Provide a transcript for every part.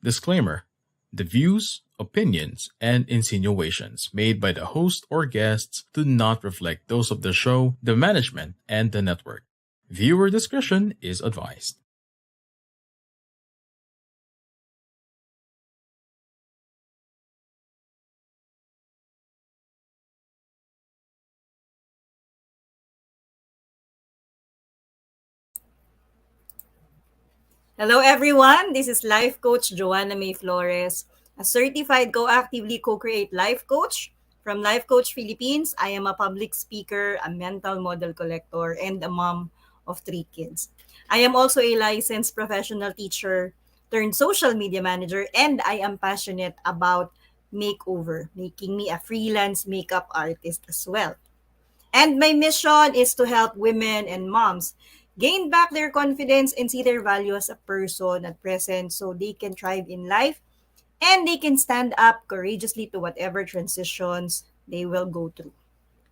Disclaimer: the views, opinions, and insinuations made by the host or guests do not reflect those of the show, the management, and the network. Viewer discretion is advised. Hello everyone, this is Life Coach Joanna Flores, a certified co-actively co-create life coach from Life Coach Philippines. I am a public speaker, a mental model collector, and a mom of 3 kids. I am also a licensed professional teacher turned social media manager, and I am passionate about makeover, making me a freelance makeup artist as well. And my mission is to help women and moms gain back their confidence and see their value as a person at present so they can thrive in life and they can stand up courageously to whatever transitions they will go through.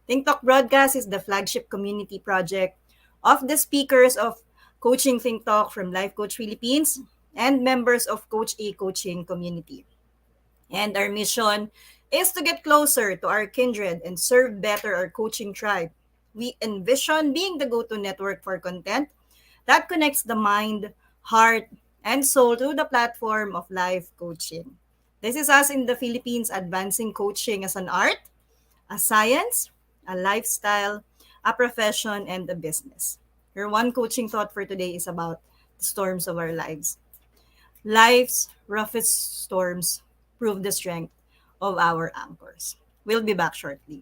Think Talk Broadcast is the flagship community project of the speakers of Coaching Think Talk from Life Coach Philippines and members of Coach A Coaching community. And our mission is to get closer to our kindred and serve better our coaching tribe. We envision being the go to network for content that connects the mind, heart, and soul through the platform of life coaching. This is us in the Philippines advancing coaching as an art, a science, a lifestyle, a profession, and a business. Your one coaching thought for today is about the storms of our lives. Life's roughest storms prove the strength of our anchors. We'll be back shortly.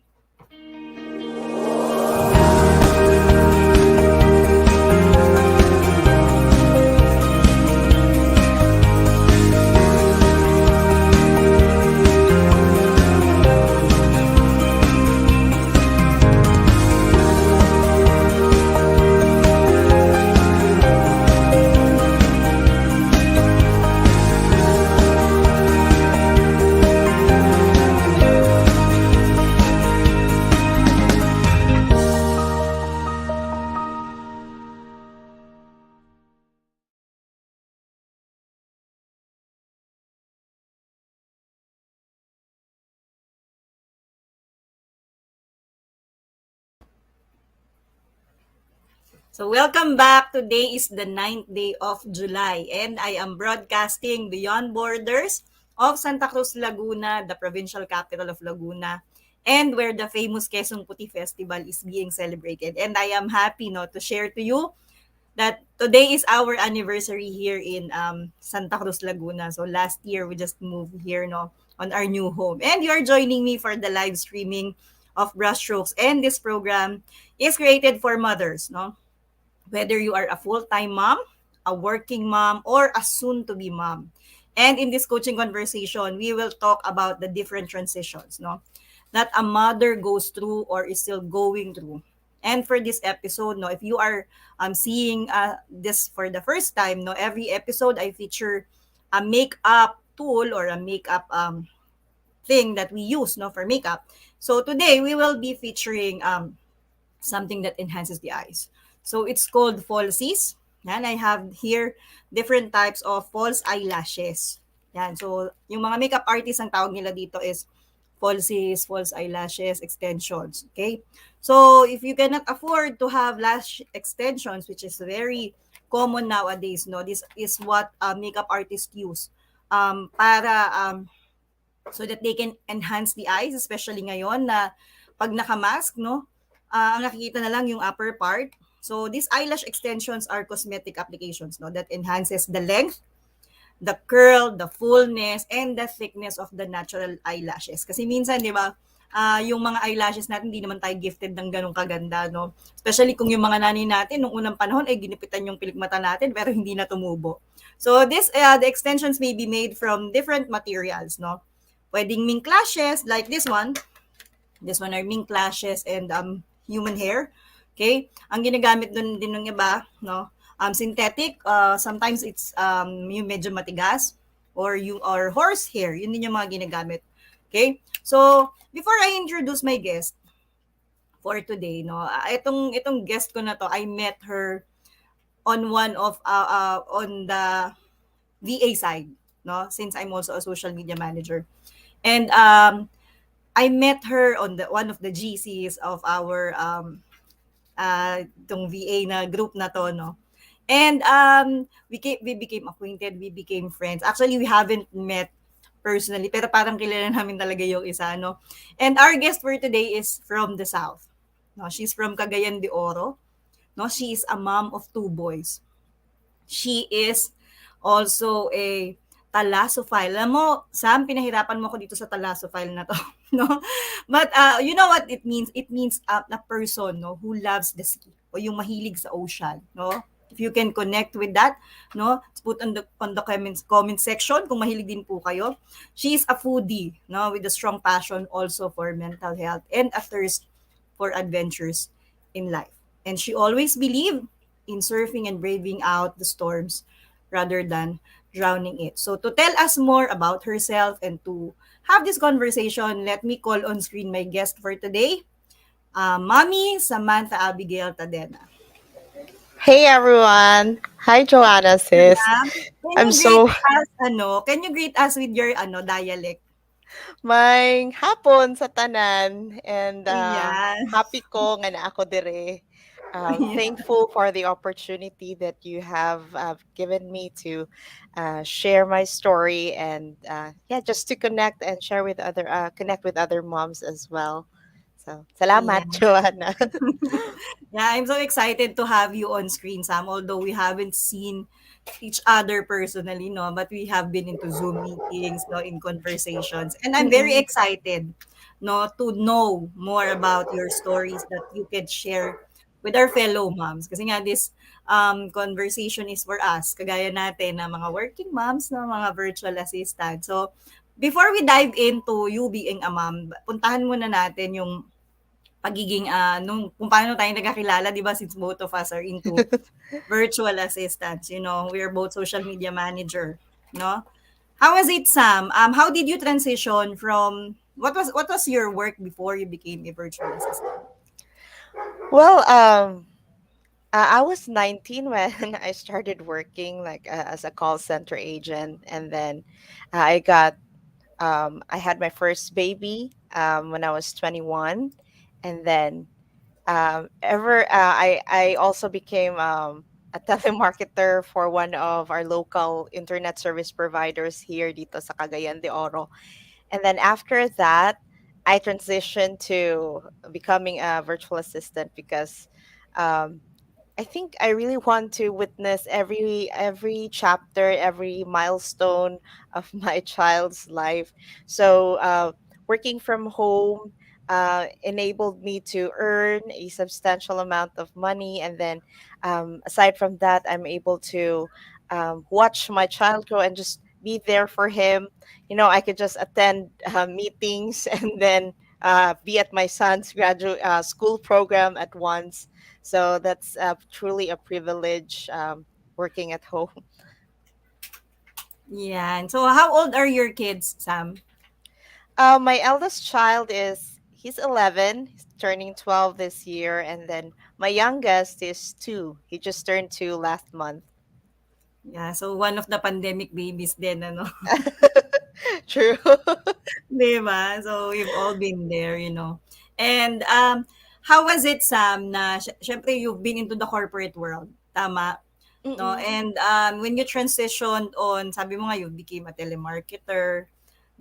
So welcome back. Today is the 9th day of July and I am broadcasting beyond borders of Santa Cruz, Laguna, the provincial capital of Laguna, and where the famous Quezon Puti Festival is being celebrated. And I am happy to share to you that today is our anniversary here in Santa Cruz, Laguna. So last year we just moved here on our new home. And you are joining me for the live streaming of Brushstrokes. And this program is created for mothers, whether you are a full-time mom, a working mom, or a soon-to-be mom. And in this coaching conversation, we will talk about the different transitions, that a mother goes through or is still going through. And for this episode, if you are seeing this for the first time, every episode I feature a makeup tool or a makeup thing that we use for makeup. So today we will be featuring something that enhances the eyes. So it's called falsies. Yan, I have here different types of false eyelashes. Yan, so yung mga makeup artists ang tawag nila dito is falsies, false eyelashes, extensions. Okay? So if you cannot afford to have lash extensions, which is very common nowadays, this is what makeup artists use para so that they can enhance the eyes, especially ngayon na pag naka-mask, ang nakikita na lang yung upper part. So these eyelash extensions are cosmetic applications that enhances the length, the curl, the fullness, and the thickness of the natural eyelashes. Kasi minsan, di ba, yung mga eyelashes natin, hindi naman tayo gifted ng ganong kaganda, Especially kung yung mga nanay natin, nung unang panahon, ay ginipitan yung pilikmata natin, pero hindi na tumubo. So the extensions may be made from different materials, Pwedeng mink lashes, like this one. This one are mink lashes and human hair. Okay? Ang ginagamit dun din ng iba, synthetic, sometimes it's yung medyo matigas or horse hair, yun din yung mga ginagamit. Okay? So, before I introduce my guest for today, itong guest ko na to, I met her on one of on the VA side. no? Since I'm also a social media manager. And I met her on the one of the GCs of our tong VA na group na to, no? And we became acquainted, we became friends. Actually, we haven't met personally, pero parang kilala namin talaga yung isa, no? And our guest for today is from the South. No, she's from Cagayan de Oro. No, she is a mom of two boys. She is also a thalassophile. Alam mo, Sam, pinahirapan mo ko dito sa thalassophile na to, no? But you know what it means? It means a person, no, who loves the sea o yung mahilig sa ocean, no? If you can connect with that, no, put on the comment section kung mahilig din po kayo. She is a foodie, no, with a strong passion also for mental health and a thirst for adventures in life. And she always believed in surfing and braving out the storms rather than drowning it. So to tell us more about herself and to have this conversation, let me call on screen my guest for today, Mommy Samantha Abegail Tadena. Hey everyone. Hi Joanna sis. Ma'am, can I'm you greet so us can you greet us with your dialect? may hapon sa tanan and Ayan. happy ko nga na ako dire. Ayan. Thankful for the opportunity that you have given me to share my story and yeah, just to connect and share with other connect with other moms as well. So, salamat Ayan. Joanna. Yeah, I'm so excited to have you on screen, Sam. Although we haven't seen each other personally, no, but we have been into Zoom meetings, no, in conversations, and I'm very Mm-mm. excited, no, to know more about your stories that you could share with our fellow moms. Kasi nga this conversation is for us, kagaya natin na mga working moms, na mga virtual assistant. So, before we dive into you being a mom, puntahan muna natin yung pagiging, nung kung paano tayo nagkakilala, 'di ba, since both of us are into virtual assistants, we're both social media manager, no? How was it, Sam? How did you transition from what was your work before you became a virtual assistant? Well, I was 19 when I started working like as a call center agent, and then I had my first baby when I was 21, and then I also became a telemarketer for one of our local internet service providers here dito sa Cagayan de Oro. And then after that, I transitioned to becoming a virtual assistant because um, I think I really want to witness every chapter, every milestone of my child's life. So working from home enabled me to earn a substantial amount of money, and then aside from that, I'm able to watch my child grow and just be there for him. You know, I could just attend meetings and then be at my son's graduate school program at once. So that's truly a privilege working at home. Yeah. And so how old are your kids, Sam? My eldest child he's 11, he's turning 12 this year, and then my youngest is 2. He just turned 2 last month. Yeah, so one of the pandemic babies din, ano? True. 'Di ba? So we've all been there. And how was it, Sam, na syempre you've been into the corporate world, tama? No? Mm-mm. And when you transitioned on, sabi mo nga you became a telemarketer,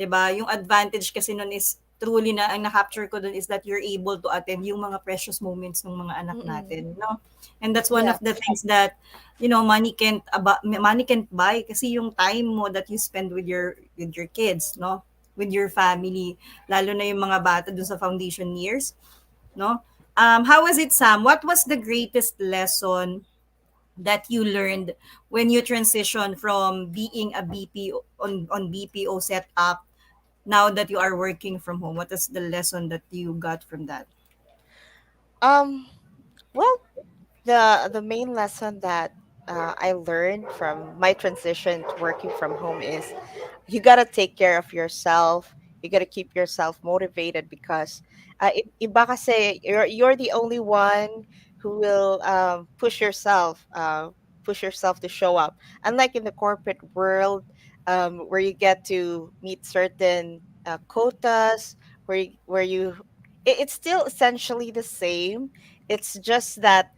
'di ba? Yung advantage kasi nun is truly na ang na-capture ko dun is that you're able to attend yung mga precious moments ng mga anak Mm-mm. natin, no? And that's one of the Yes. things that money can't buy kasi yung time mo that you spend with your kids, no? With your family, lalo na yung mga bata dun sa foundation years, no? How was it, Sam? What was the greatest lesson that you learned when you transition from being a BPO on BPO setup now that you are working from home? What is the lesson that you got from that? Um. Well, the main lesson that I learned from my transition to working from home is you gotta take care of yourself. You gotta keep yourself motivated because iba kasi you're the only one who will push yourself to show up. Unlike in the corporate world, where you get to meet certain quotas, where you it's still essentially the same. It's just that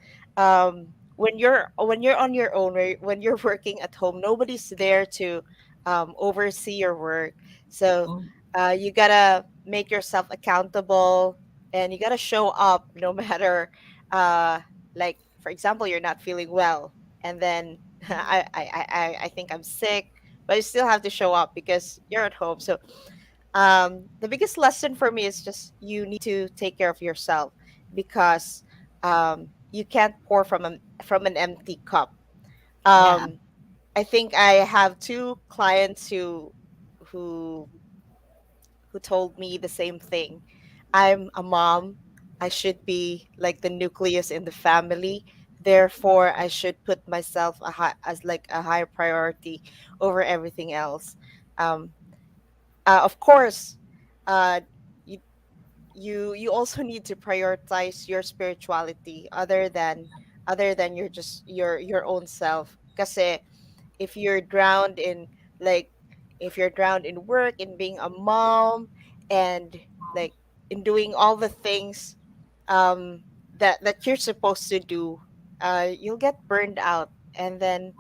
when you're on your own, when you're working at home, nobody's there to oversee your work. So Mm. you gotta make yourself accountable, and you gotta show up no matter uh, like, for example, you're not feeling well, and then I think I'm sick, but you still have to show up because you're at home. So the biggest lesson for me is just you need to take care of yourself, because you can't pour from an empty cup. Yeah. um I think I have two clients who who told me the same thing. I'm a mom. I should be like the nucleus in the family. Therefore, I should put myself as like a higher priority over everything else. Um, of course, uh, you you also need to prioritize your spirituality other than your own self. Kasi if you're drowned in like if you're drowned in work, in being a mom, and like in doing all the things that you're supposed to do, you'll get burned out. And then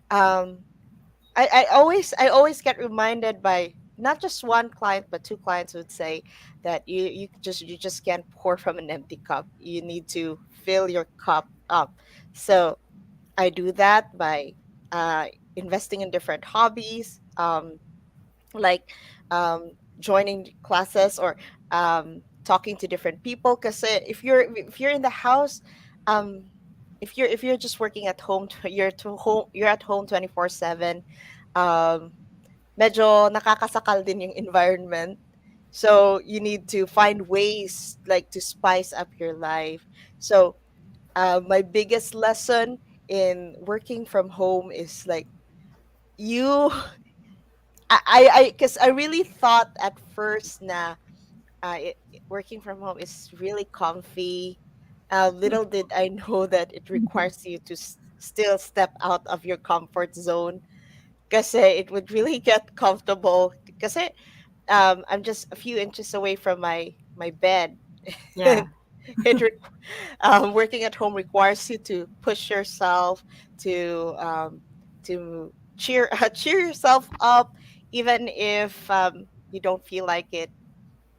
um I always get reminded by not just one client but two clients would say that you just can't pour from an empty cup. You need to fill your cup up. So I do that by uh, investing in different hobbies, like joining classes, or talking to different people. Because if you're in the house, um, if you're just working at home, you're at home 24/7. Um, medyo nakakasakal din yung environment. So you need to find ways like to spice up your life. So my biggest lesson in working from home is like you because I really thought at first na working from home is really comfy. Little did I know that it requires you to still step out of your comfort zone, because it would really get comfortable. Because I'm just a few inches away from my bed. Yeah. it working at home requires you to push yourself to cheer cheer yourself up, even if you don't feel like it,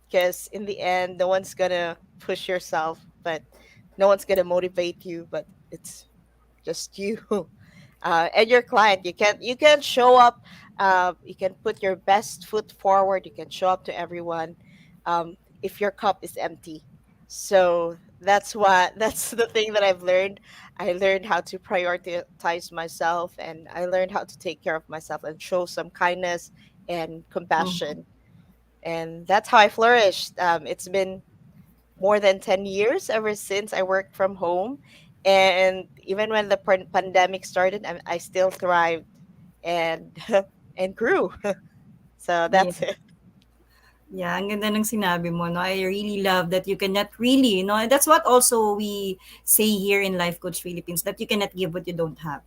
because in the end no one's gonna push yourself, but no one's gonna motivate you, but it's just you and your client. You can show up, you can put your best foot forward, you can show up to everyone, if your cup is empty. So that's what that's the thing that I've learned. I learned how to prioritize myself, and I learned how to take care of myself and show some kindness and Mhm. compassion, and that's how I flourished. It's been more than 10 years ever since I worked from home. And even when the pandemic started, I still thrived and and grew. So Yeah. that's it. Yeah, ang ganda ng sinabi mo, no? I really love that you cannot really, no? And that's what also we say here in Life Coach Philippines, that you cannot give what you don't have.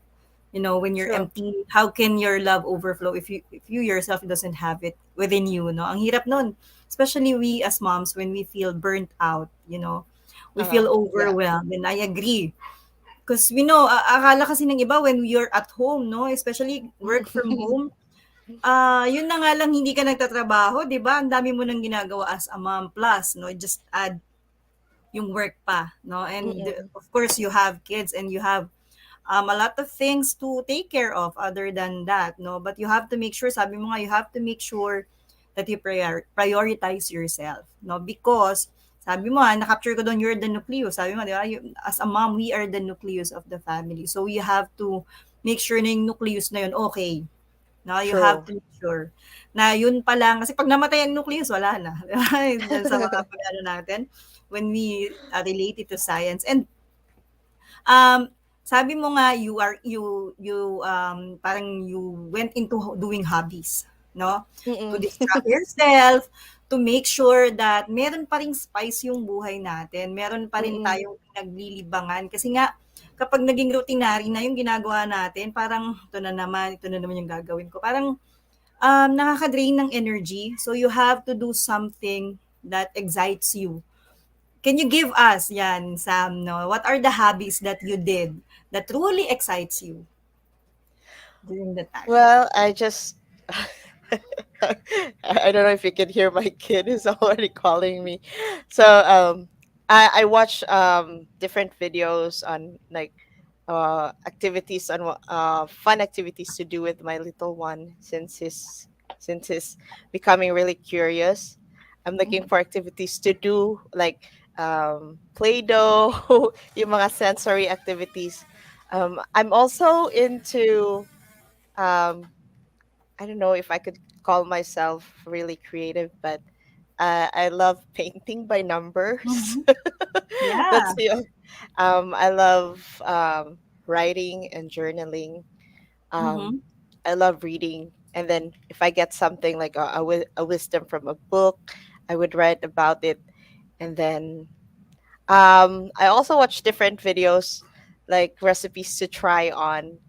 You know, when you're True. empty, how can your love overflow if you yourself doesn't have it within you, no? Ang hirap nun. Especially we as moms, when we feel burnt out, you know, we feel Yeah. overwhelmed, and I agree. Because we know, akala kasi ng iba when you're at home, no? Especially work from home, yun na nga lang hindi ka nagtatrabaho, 'di ba? Ang dami mo nang ginagawa as a mom, plus, no, just add yung work pa, no? And Mm-mm. of course, you have kids and you have a lot of things to take care of other than that, no? But you have to make sure, sabi mo nga, you have to make sure that you prioritize yourself, no? Because sabi mo, na-capture ko doon, you're the nucleus. Sabi mo, di ba? As a mom, we are the nucleus of the family. So we have to make sure na yung nucleus na yun, okay. No, you have True. to make sure na yun pa lang, kasi pag namatay ang nucleus, wala na. Di ba? Dun sa mga pag-ano natin, when we relate it to science. And sabi mo nga parang you went into doing hobbies, no? To Mm-mm. distract yourself, to make sure that meron pa ring spice yung buhay natin, meron pa rin Mm-mm. tayong pinaglilibangan. Kasi nga, kapag naging routinary na yung ginagawa natin, parang ito na naman yung gagawin ko. Parang nakaka-drain ng energy. So you have to do something that excites you. Can you give us, yan, Sam, no? What are the hobbies that you did that truly excites you during the time? Well, I just I don't know if you can hear my kid is already calling me. So I watch different videos on like activities on fun activities to do with my little one since he's becoming really curious. I'm looking Mhm. for activities to do like play-doh, yung mga sensory activities. I'm also into um, I don't know if I could call myself really creative, but I love painting by numbers. Mhm. Yeah. That's the I love writing and journaling. Um, Mhm. I love reading, and then if I get something like a wisdom from a book, I would write about it. And then I also watch different videos, like recipes to try on,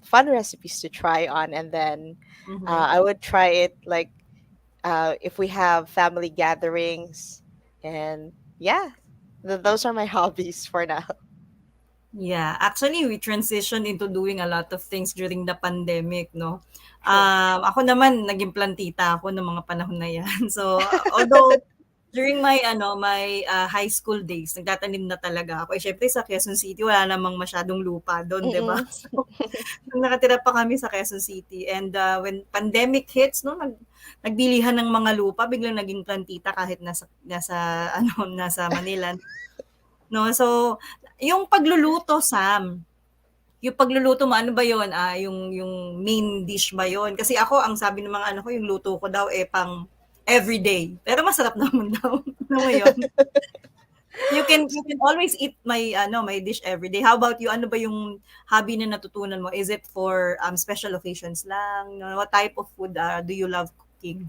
fun recipes to try on, and then Mhm. I would try it like if we have family gatherings, and yeah, those are my hobbies for now. Yeah, actually we transitioned into doing a lot of things during the pandemic, no? True. Ako naman naging plantita ako ng mga panahon na 'yan. So, although during my high school days, nagtatanim na talaga ako. Eh, siyempre sa Quezon City wala namang masyadong lupa do'n, 'di ba? Mm-mm. So, nung nakatira pa kami sa Quezon City and, when pandemic hits 'no, nagbilihan ng mga lupa, biglang naging plantita kahit nasa nasa Manila, 'no? So, yung pagluluto, Sam, yung pagluluto mo ano ba yun, yung main dish ba yun? Kasi ako ang sabi ng mga anak ko yung luto ko daw, eh, pang everyday, pero masarap naman daw, alam mo yun? You can always eat my dish every day. How about you? Ano ba yung hobby na natutunan mo? Is it for, special occasions lang? No? What type of food, do you love cooking?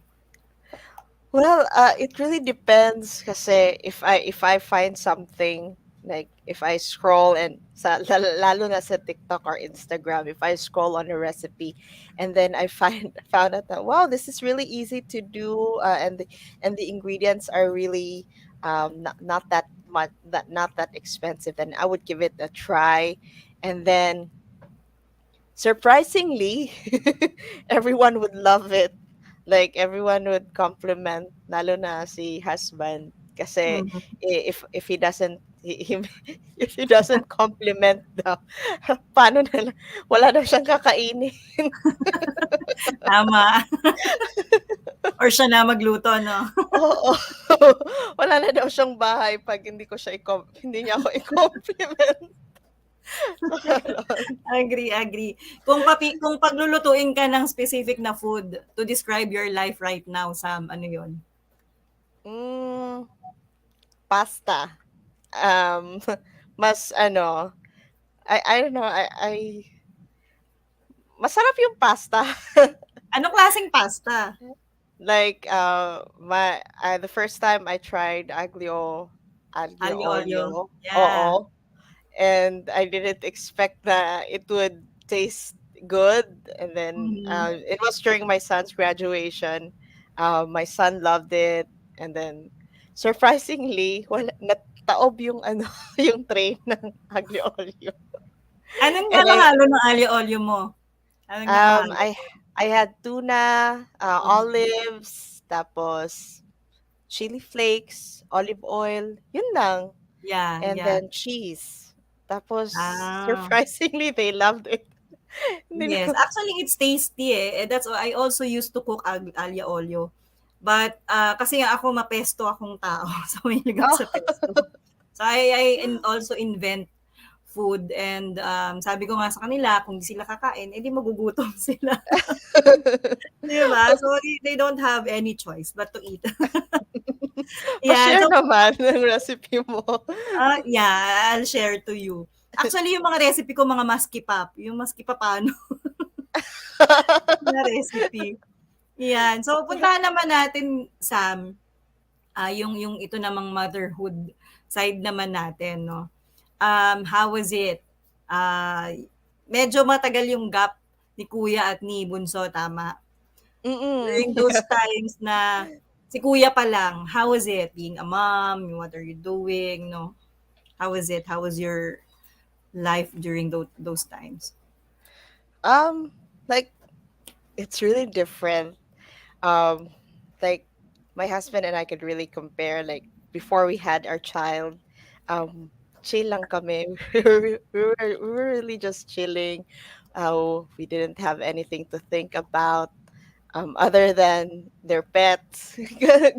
Well, it really depends kasi if I find something like if I scroll and lalo na sa TikTok or Instagram, if I scroll on a recipe and then I found out that wow, this is really easy to do, and the ingredients are really not that much, not that expensive, then I would give it a try. And then surprisingly, everyone would love it. Like everyone would compliment, lalo na si husband. Kasi Mhm, if he doesn't if he doesn't compliment daw, paano na lang, wala daw siyang kakainin. tama. Or siya na magluto 'no? Oo. Wala na daw siyang bahay pag hindi niya ako i-compliment. So, gano'n. Agree, agree. Kung paglulutuin ka ng specific na food to describe your life right now, Sam, ano 'yun? Hmm, pasta. Um, mas ano, I don't know, masarap yung pasta. Anong klaseng pasta? Like, the first time I tried aglio Aglio olio? olio, Yeah. oo, and I didn't expect that it would taste good. And then Mhm. it was during my son's graduation. My son loved it, and then surprisingly, wala nataob yung ano, yung tray ng aglio olio. Anong And halo-halo ng aglio olio mo? Anong Um, nakahalo? I I had tuna, Mhm. olives, tapos chili flakes, olive oil, yun lang. Yeah, And yeah. then cheese. Tapos Ah. surprisingly they loved it. Hindi Yes, na, actually it's tasty, eh. That's why I also used to cook aglio olio. But, kasi nga ako mapesto akong tao, so mahilig ako oh. sa pesto. So I also invent food and, sabi ko nga sa kanila kung di sila kakain, eh, di magugutom sila, 'di ba? So they don't have any choice but to eat. Yeah, Pa-share so, naman ng recipe mo. yeah, I'll share to you. Actually, yung mga recipe ko mga maskipap, yung maskipapano na recipe. Yan. So, puntahan naman natin, Sam, yung ito namang motherhood side naman natin, no? How was it? Ah, medyo matagal yung gap ni kuya at ni bunso, tama? Mm. During those times na si kuya pa lang, how was it being a mom? What are you doing? No, how was it? How was your life during those times? Um, like it's really different. Um, like my husband and I could really compare. Like before we had our child, chill lang kami. We were really just chilling. We didn't have anything to think about. Other than their pets,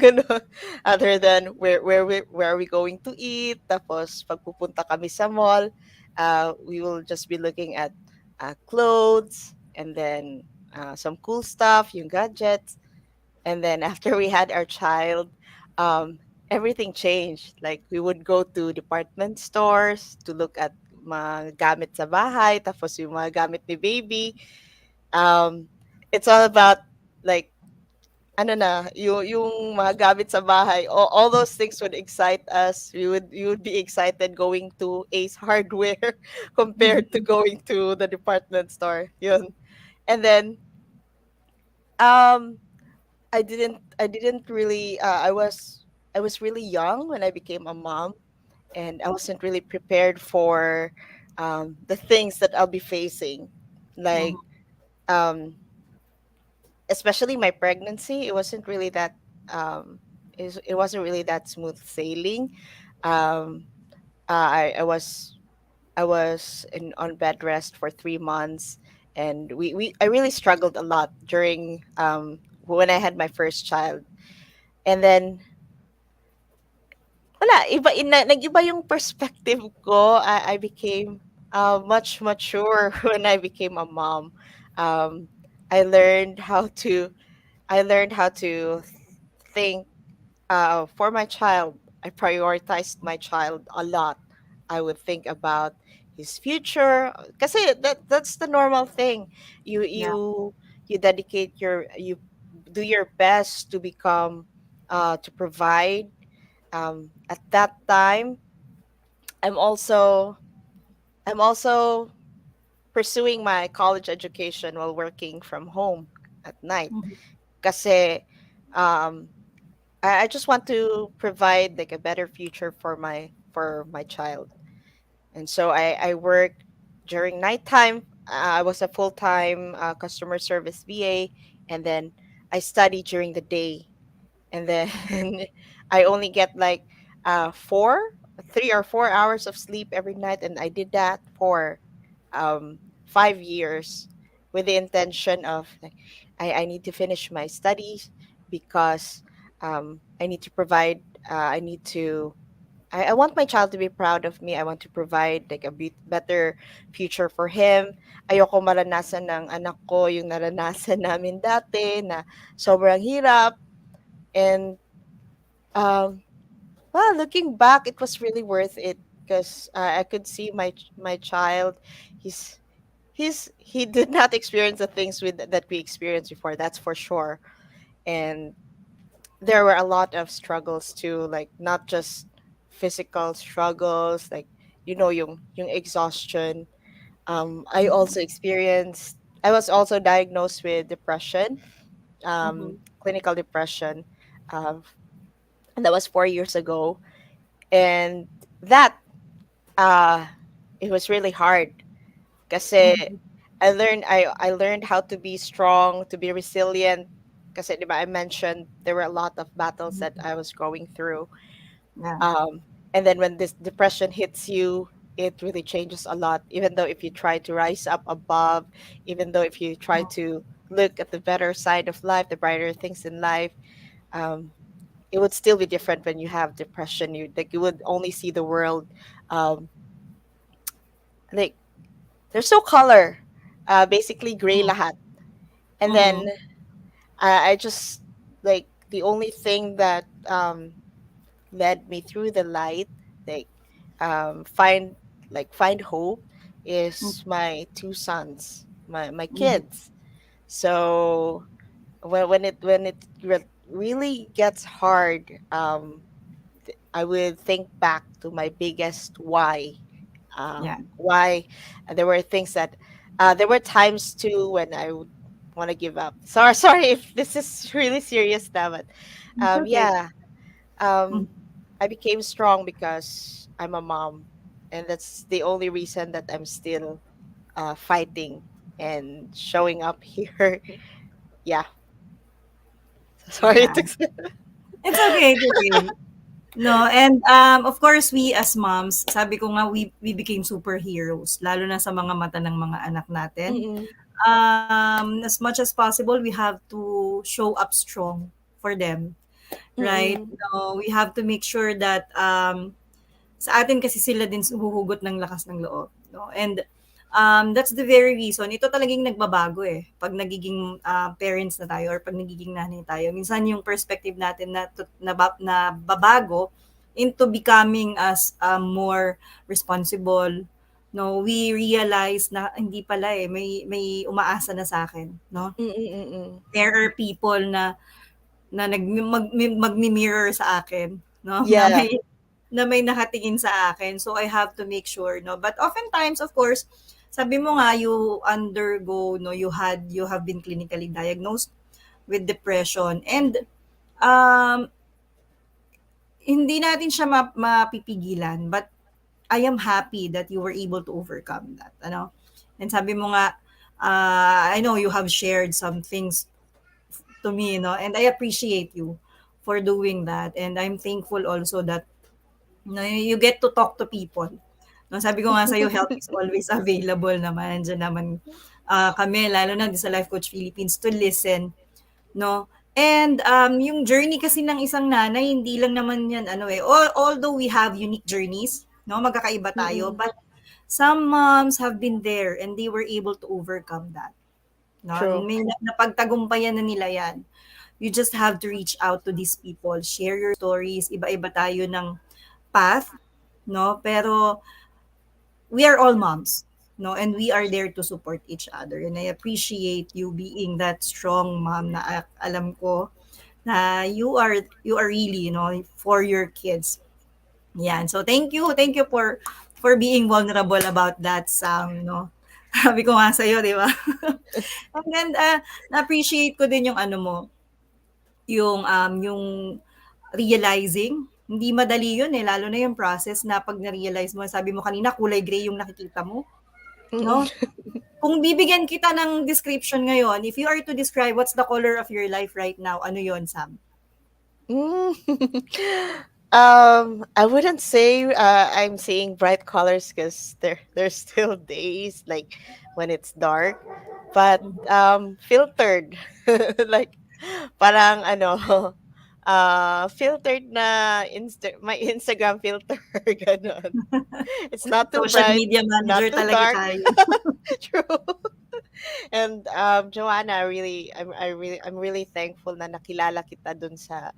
gano'n. Other than where are we going to eat, tapos pagpupunta kami sa mall, we will just be looking at clothes and then some cool stuff, yung gadgets. And then after we had our child, everything changed. Like we would go to department stores to look at mga gamit sa bahay, tapos yung mga gamit ni baby. Um, it's all about like ano na, yung mga gamit sa bahay, all those things would excite us. We would be excited going to Ace Hardware compared to going to the department store. Yun. And then um I didn't really I was really young when I became a mom, and I wasn't really prepared for the things that I'll be facing. Like Mhm, um especially my pregnancy, it wasn't really that um it wasn't really that smooth sailing. um I was on bed rest for 3 months, and we I really struggled a lot during when I had my first child. And then wala, nag-iba yung perspective ko. I became much mature when I became a mom. um I learned how to I learned how to think for my child. I prioritized my child a lot. I would think about his future, kasi that's the normal thing. You yeah. you you do your best to become to provide. At that time, I'm also I'm also pursuing my college education while working from home at night. Mhm, Kasi um I just want to provide like a better future for my child. And so I work during nighttime. I was a full time customer service VA, and then I study during the day. And then I only get like 3 or 4 hours of sleep every night, and I did that for 5 years with the intention of like I need to finish my studies because I need to provide. I need to. I want my child to be proud of me. I want to provide like a better future for him. Ayoko maranasan ng anak ko yung naranasan namin dati na sobrang hirap. And um, well, looking back, it was really worth it because I could see my child. He's he did not experience the things that we experienced before. That's for sure. And there were a lot of struggles too, like not just physical struggles, like yung exhaustion. I also experienced. I was also diagnosed with depression, mhm, clinical depression, um, and that was 4 years ago. And that uh, it was really hard kasi mhm, I learned how to be strong, to be resilient. Kasi di ba I mentioned there were a lot of battles that mhm. I was going through. Yeah. And then when this depression hits you, it really changes a lot. Even though if you try to rise up above, even though if you try to look at the better side of life, the brighter things in life, um, it would still be different when you have depression. You would only see the world um, like there's no color, basically gray Mhm, lahat. And then mhm, I just like the only thing that led me through the light, like find find hope, is mhm, my two sons, my mhm, kids. So when it really gets hard, I would think back to my biggest why. yeah. Why there were things that there were times too when I want to give up. Sorry, sorry if this is really serious now, but It's okay. yeah, Mm. um, I became strong because I'm a mom, and that's the only reason that I'm still fighting and showing up here. Yeah, sorry Yeah. to say. It's okay, it's okay. No, and of course we as moms, sabi ko nga we became superheroes lalo na sa mga mata ng mga anak natin. Mm-mm, As much as possible, we have to show up strong for them, right? mm-mm, No, we have to make sure that sa atin kasi sila din huhugot ng lakas ng loob, no? And that's the very reason ito talagang nagbabago eh pag nagiging parents na tayo or pag nagiging nanay tayo. Minsan yung perspective natin na babago into becoming as more responsible. No, we realize na hindi pala eh may umaasa na sa akin, no? mm-mm, mm-mm. There are people na magmi-mirror sa akin, no? Yeah. Na may nakatingin sa akin. So I have to make sure, no. But oftentimes, of course, sabi mo nga you undergo, no, you have been clinically diagnosed with depression and um hindi natin siya mapipigilan, but I am happy that you were able to overcome that, ano. And sabi mo nga I know you have shared some things to me, no, and I appreciate you for doing that. And I'm thankful also that no, you get to talk to people. No, sabi ko nga sa'yo, help is always available naman. Diyan naman kami, lalo na sa Life Coach Philippines, to listen. No? And yung journey kasi ng isang nanay, hindi lang naman yan, ano eh, although we have unique journeys, no, magkakaiba tayo, Mm-mm. but some moms have been there and they were able to overcome that. No? True. May napagtagumpayan na nila yan. You just have to reach out to these people, share your stories, iba-iba tayo ng path, no? Pero we are all moms, no? And we are there to support each other. And I appreciate you being that strong mom na alam ko na you are really, you know, for your kids. Yan. So thank you for being vulnerable about that, Sam, no? Sabi ko nga sa'yo, di ba? And then, na-appreciate ko din yung ano mo, yung realizing, hindi madali yun eh, lalo na yung process na pag na-realize mo, sabi mo kanina, kulay gray yung nakikita mo, Mm-mm. no? Kung bibigyan kita ng description ngayon, if you are to describe what's the color of your life right now, ano yon, Sam? Mm. I wouldn't say I'm seeing bright colors because there's still days like when it's dark, but filtered, like parang ano, filtered na my Instagram filter, ganon. It's not too Social bright, media not manager too talaga dark. tayo. True. And Joanna, I'm really thankful na nakilala kita dun sa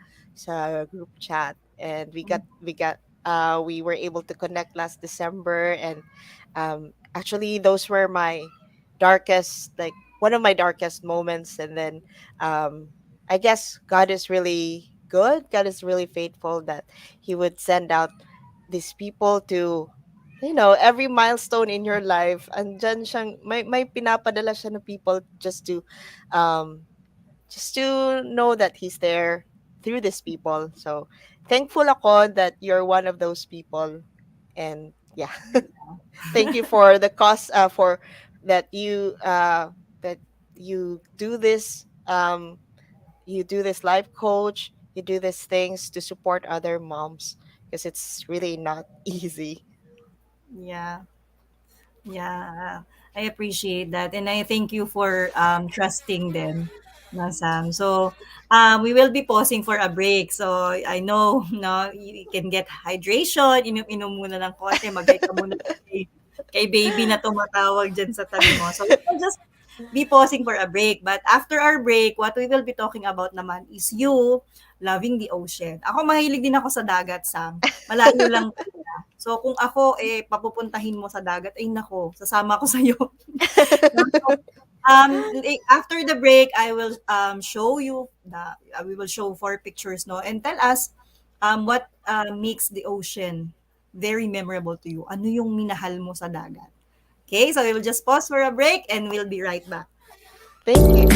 group chat, and we were able to connect last December, and actually those were my darkest, like one of my darkest moments. And then I guess God is really good. God is really faithful that He would send out these people to, every milestone in your life, andyan siyang may pinapadala siya ng people um just to know that he's there through these people. So thankful ako that you're one of those people. And yeah, thank you for the cost, for that you do this, you do this life coach, you do these things to support other moms, because it's really not easy. Yeah. Yeah, I appreciate that, and I thank you for trusting them, no, Sam. So, we will be pausing for a break. So, I know, no, you can get hydration, inom-inom muna ng konti, mag ka muna kay baby na tumatawag dyan sa tabi mo. So, we'll just be pausing for a break. But after our break, what we will be talking about naman is you loving the ocean. Ako mahilig din ako sa dagat, Sam. Malayo lang talaga. So kung ako papupuntahin mo sa dagat, ay nako, sasama ako sa iyo. After the break, I will show you we will show 4 pictures, no, and tell us what makes the ocean very memorable to you. Ano yung minahal mo sa dagat? Okay, so we will just pause for a break and we'll be right back. Thank you.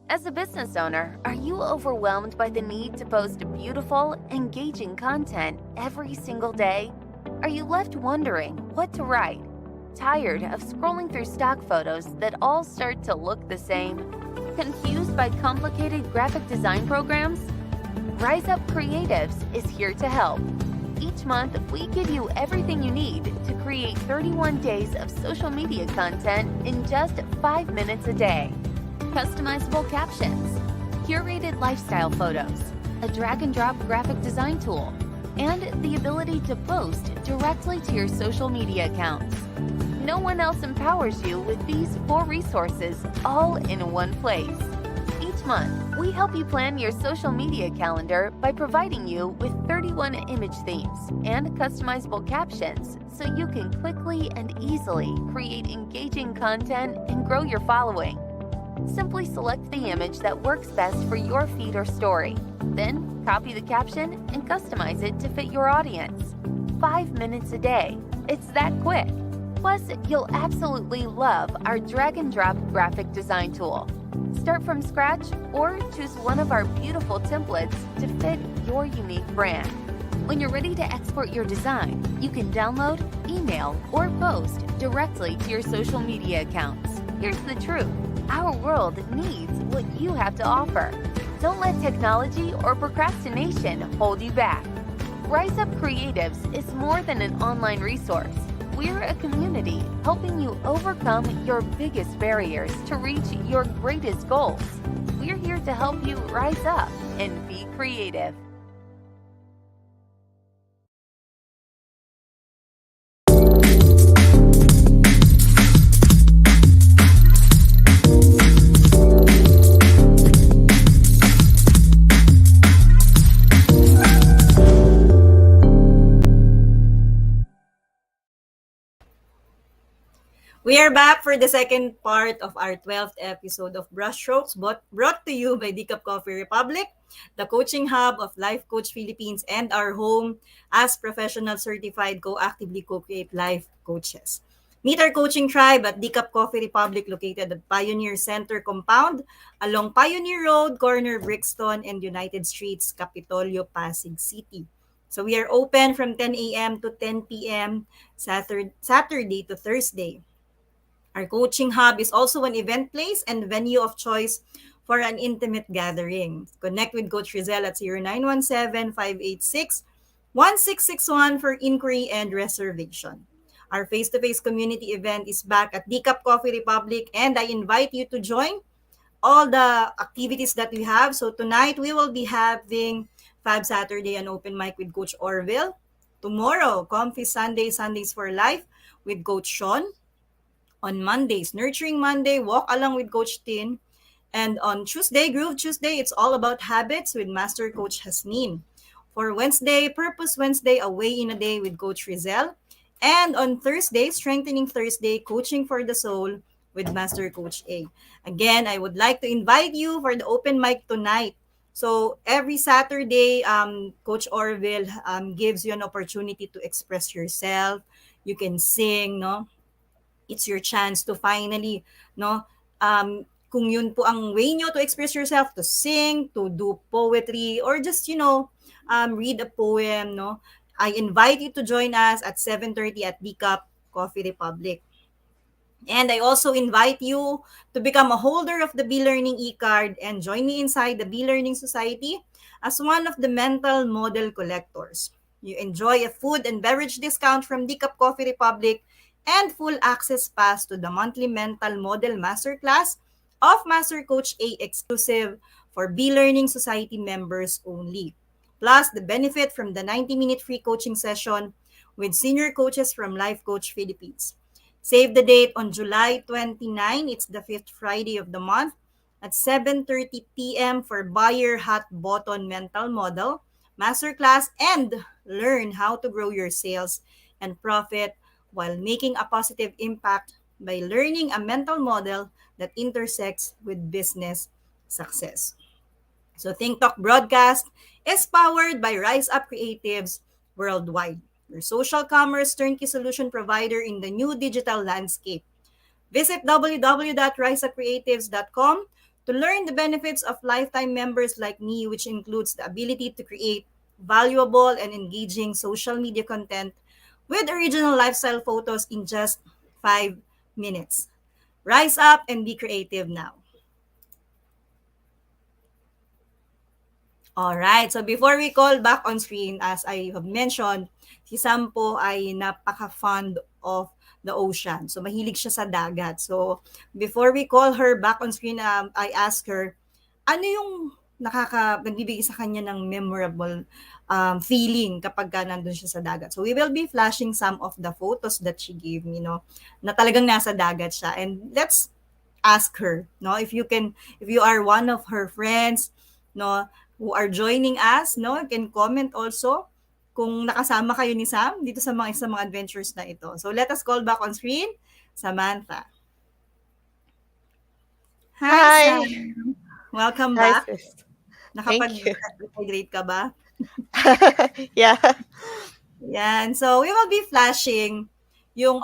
As a business owner, are you overwhelmed by the need to post beautiful, engaging content every single day? Are you left wondering what to write? Tired of scrolling through stock photos that all start to look the same? Confused by complicated graphic design programs? Rise Up Creatives is here to help. Each month, we give you everything you need to create 31 days of social media content in just 5 minutes a day. Customizable captions, curated lifestyle photos, a drag and drop graphic design tool, and the ability to post directly to your social media accounts. No one else empowers you with these 4 resources all in one place. Each month, we help you plan your social media calendar by providing you with 31 image themes and customizable captions so you can quickly and easily create engaging content and grow your following. Simply select the image that works best for your feed or story. Then, copy the caption and customize it to fit your audience. 5 minutes a day. It's that quick. Plus, you'll absolutely love our drag and drop graphic design tool. Start from scratch or choose one of our beautiful templates to fit your unique brand. When you're ready to export your design, you can download, email, or post directly to your social media accounts. Here's the truth. Our world needs what you have to offer. Don't let technology or procrastination hold you back. Rise Up Creatives is more than an online resource. We're a community helping you overcome your biggest barriers to reach your greatest goals. We're here to help you rise up and be creative. We are back for the second part of our 12th episode of Brushstrokes, brought to you by Decaf Coffee Republic, the coaching hub of Life Coach Philippines, and our home as professional certified co-actively co-create life coaches. Meet our coaching tribe at Decaf Coffee Republic located at Pioneer Center Compound along Pioneer Road, corner Brixton and United Streets, Capitolio, Pasig City. So we are open from 10 a.m. to 10 p.m. Saturday to Thursday. Our coaching hub is also an event place and venue of choice for an intimate gathering. Connect with Coach Rizal at 0917-586-1661 for inquiry and reservation. Our face-to-face community event is back at Decaf Coffee Republic, and I invite you to join all the activities that we have. So tonight we will be having Fab Saturday and open mic with Coach Orville. Tomorrow, Comfy Sunday, Sundays for Life with Coach Sean. On Mondays, Nurturing Monday, Walk Along with Coach Tin. And on Tuesday, Groove Tuesday, it's all about habits with Master Coach Hasnin. For Wednesday, Purpose Wednesday, Away in a Day with Coach Rizel. And on Thursday, Strengthening Thursday, Coaching for the Soul with Master Coach A. Again, I would like to invite you for the open mic tonight. So every Saturday, Coach Orville gives you an opportunity to express yourself. You can sing, no? It's your chance to finally, no, kung yun po ang way nyo to express yourself, to sing, to do poetry, or just, read a poem, no, I invite you to join us at 7:30 at Decaf Coffee Republic. And I also invite you to become a holder of the B-Learning e-card and join me inside the B-Learning Society as one of the mental model collectors. You enjoy a food and beverage discount from Decaf Coffee Republic and full access pass to the monthly mental model masterclass of Master Coach A exclusive for B-Learning Society members only. Plus, the benefit from the 90-minute free coaching session with senior coaches from Life Coach Philippines. Save the date on July 29. It's the fifth Friday of the month at 7:30 p.m. for Buyer Hot Button Mental Model Masterclass and learn how to grow your sales and profit while making a positive impact by learning a mental model that intersects with business success. So Think Talk Broadcast is powered by Rise Up Creatives worldwide, your social commerce turnkey solution provider in the new digital landscape. Visit www.riseupcreatives.com to learn the benefits of lifetime members like me, which includes the ability to create valuable and engaging social media content with original lifestyle photos in just 5 minutes. Rise up and be creative now. Alright, so before we call back on screen, as I have mentioned, si Sam po ay napaka-fond of the ocean. So, mahilig siya sa dagat. So, before we call her back on screen, I asked her, ano yung nagbibigay sa kanya ng memorable feeling kapag ka nandun siya sa dagat. So, we will be flashing some of the photos that she gave me, no, na talagang nasa dagat siya. And let's ask her, no, if you are one of her friends, no, who are joining us, no, you can comment also kung nakasama kayo ni Sam dito sa mga adventures na ito. So let us call back on screen, Samantha. Hi, Hi. Sam. Welcome Hi, back. sis. Thank you. Nakapag-hydrate ka ba? Yeah. Yan. So, we will be flashing yung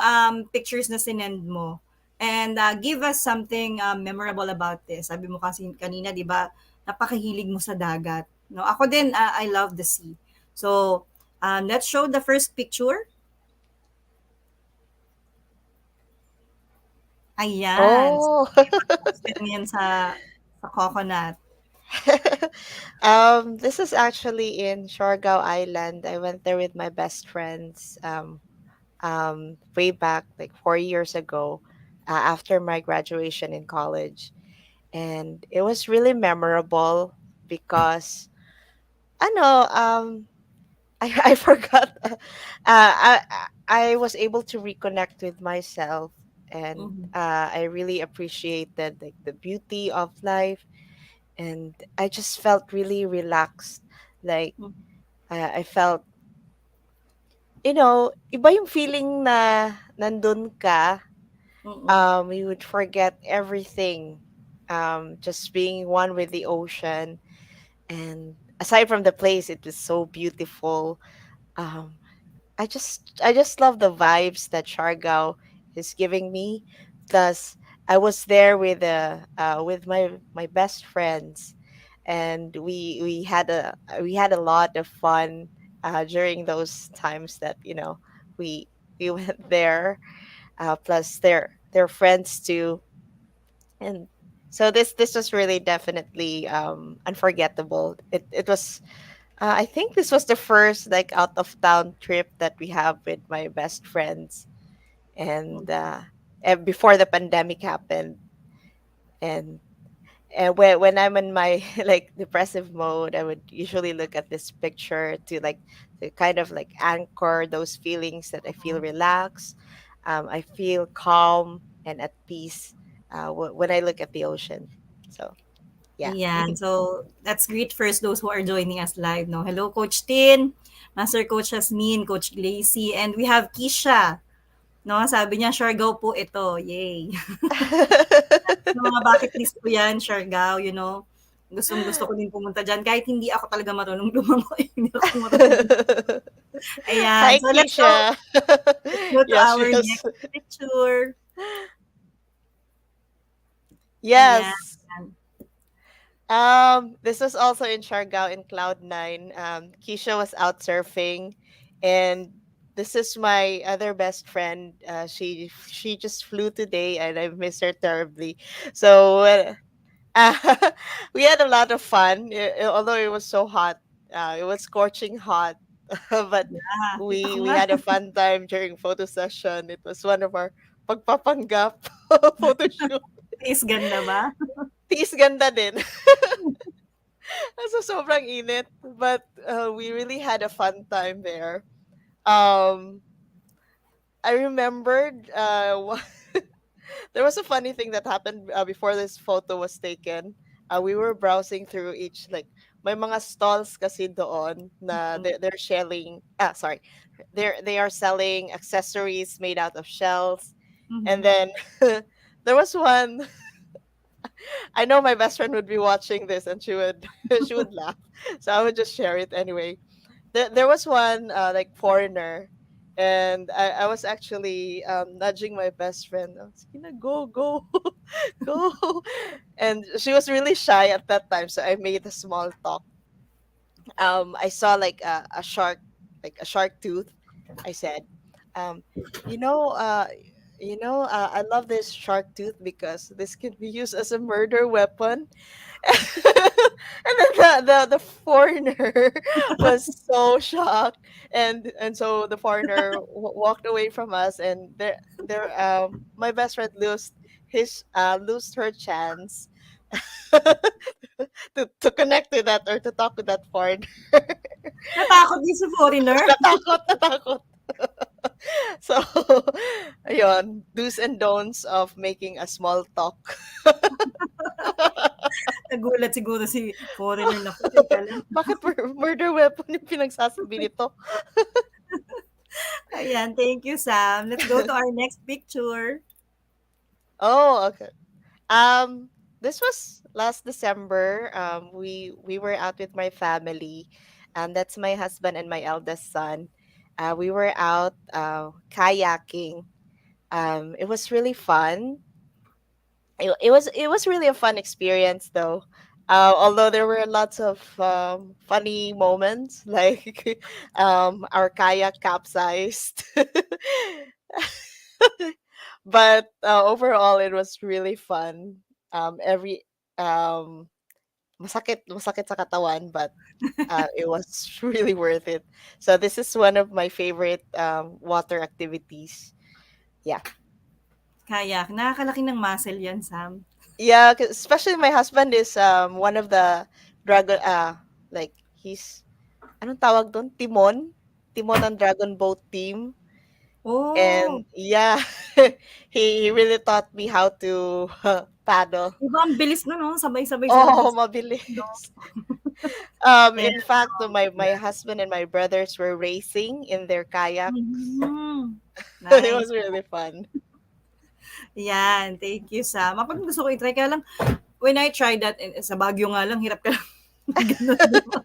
pictures na sinend mo. And give us something memorable about this. Sabi mo kasi kanina, di ba, napakahilig mo sa dagat. No, ako din, I love the sea. So, let's show the first picture. Ayan. So, Oh. posted mo yan sa coconut. This is actually in Siargao Island. I went there with my best friends way back like 4 years ago, after my graduation in college. And it was really memorable because I know I forgot I was able to reconnect with myself, and Mhm. I really appreciated like the beauty of life, and I just felt really relaxed. Like Mhm. I felt, iba yung feeling na nandun ka, Mm-mm. you would forget everything, just being one with the ocean. And aside from the place, it was so beautiful. um I just love the vibes that Siargao is giving me. Plus, I was there with my best friends, and we had a lot of fun during those times that we went there. Plus, their friends too, and so this was really definitely unforgettable. It was I think this was the first like out of town trip that we have with my best friends, and before the pandemic happened. And when I'm in my like depressive mode, I would usually look at this picture to kind of like anchor those feelings that I feel relaxed, I feel calm and at peace when I look at the ocean. So yeah. Ayan. So, let's greet first those who are joining us live. No? Hello, Coach Tin, Master Coach Jasmine, Coach Glacy, and we have Kisha. No, sabi niya, Siargao po ito. Yay. Yung mga bucket list ko yan, Siargao, you know. Gustong gusto ko din pumunta dyan. Kahit hindi ako talaga marunong lumangoy. Hindi ako marunong. Ayan. Hi, So, Keisha. let's go to Yes, our yes. next picture. Ayan. Yes. This was also in Siargao in Cloud 9. Keisha was out surfing, and this is my other best friend. She just flew today, and I miss her terribly. So we had a lot of fun, although it was so hot. It was scorching hot, but Ah, kita ko we nga. had a fun time during photo session. It was one of our pagpapanggap photo shoot. Is ganda ba? Tiis ganda din. So sobrang init, but we really had a fun time there. Um, I remembered there was a funny thing that happened before this photo was taken. We were browsing through each, like, may mga stalls kasi doon na they're selling, sorry, they are selling accessories made out of shells. And Mhm. then there was one. I know my best friend would be watching this, and she would she would laugh. So I would just share it anyway. There was one like foreigner, and I was actually nudging my best friend. I was, "Gina, go, go, go," and she was really shy at that time. So I made a small talk. I saw like a shark, like a shark tooth. I said, um, you know, uh, I love this shark tooth because this can be used as a murder weapon. And then the foreigner was so shocked, and so the foreigner walked away from us, and there my best friend lost her chance to connect with that, or to talk with that foreigner. Natakot din si foreigner. Natakot. So, ayun, do's and don'ts of making a small talk. Nagulat siguro si foreigner, naku, teka lang. Bakit murder weapon yung pinagsasabi nito? Ayan, thank you, Sam. Let's go to our next picture. Oh, okay. Um, this was last December. We were out with my family, and that's my husband and my eldest son. We were out kayaking. It was really fun. It was really a fun experience, though. Although there were lots of funny moments, like our kayak capsized. But overall, it was really fun. Every masakit sa katawan, but it was really worth it. So this is one of my favorite water activities. Yeah. Kayak. Nakakalaki ng muscle yan, Sam. Yeah, 'cause especially my husband is one of the dragon like he's anong tawag doon? Timon? Timon ng Dragon Boat team. Oh, And yeah, he really taught me how to paddle. di ang bilis nun, no? Sabay-sabay silang Oh, no? mabilis. Kaya, In fact, my husband and my brothers were racing in their kayak. mhm. It Nice. was really fun. Yan, thank you, Sam. Kapag gusto ko i-try, kaya lang, when I tried that, sa Baguio nga lang, hirap ka lang. Ganun, di ba?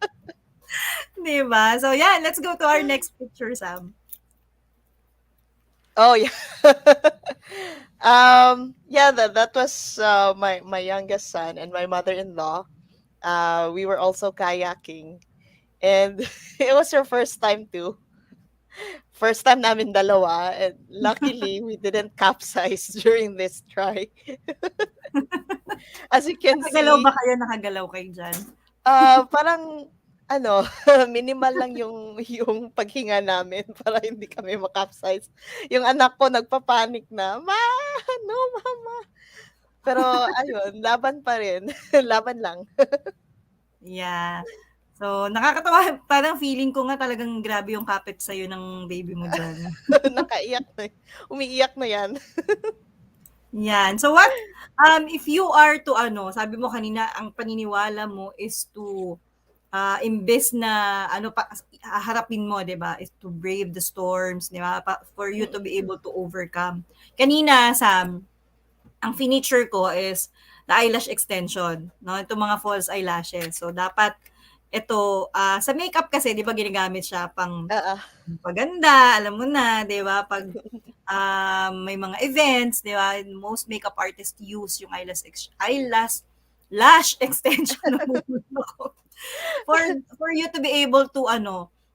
Di ba? So, yan, let's go to our next picture, Sam. Oh yeah. Yeah, that was my youngest son and my mother-in-law. We were also kayaking, and it was her first time too. First time namin dalawa, and luckily we didn't capsize during this try. As you can Nakagalaw see, ba kayo? Nakagalaw kayo dyan? parang ano, minimal lang yung paghinga namin para hindi kami makapsize. Yung anak ko nagpapanik na, "Ma, no, mama." Pero ayun, laban pa rin. Laban lang. Yeah. So, nakakatawa. Parang feeling ko nga talagang grabe yung kapit sa'yo ng baby mo dyan. Nakaiyak na. Umiiyak na yan. Yan. So, what, if you are to, sabi mo kanina, ang paniniwala mo is to, imbes na, harapin mo, di ba, is to brave the storms, di ba, for you to be able to overcome. Kanina, Sam, ang finiture ko is the eyelash extension, no? Itong mga false eyelashes. So, dapat, ito, sa makeup kasi, di ba, ginagamit siya pang paganda, alam mo na, di ba, pag may mga events, di ba, most makeup artists use yung lash extension na for you to be able to,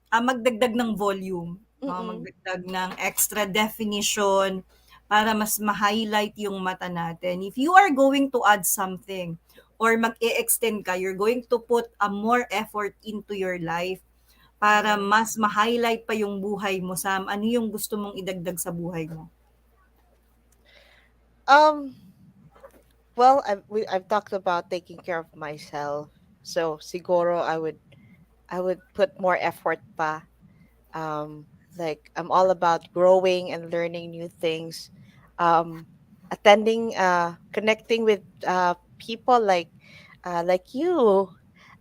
magdagdag ng volume. Mm-mm. magdagdag ng extra definition para mas ma-highlight yung mata natin. If you are going to add something or mag-e-extend ka, you're going to put a more effort into your life para Mm. mas ma-highlight pa yung buhay mo, Sam. Ano yung gusto mong idagdag sa buhay mo? Um, well, I've talked about taking care of myself. So siguro I would put more effort pa. Um, like I'm all about growing and learning new things. Um, attending, connecting with people like you.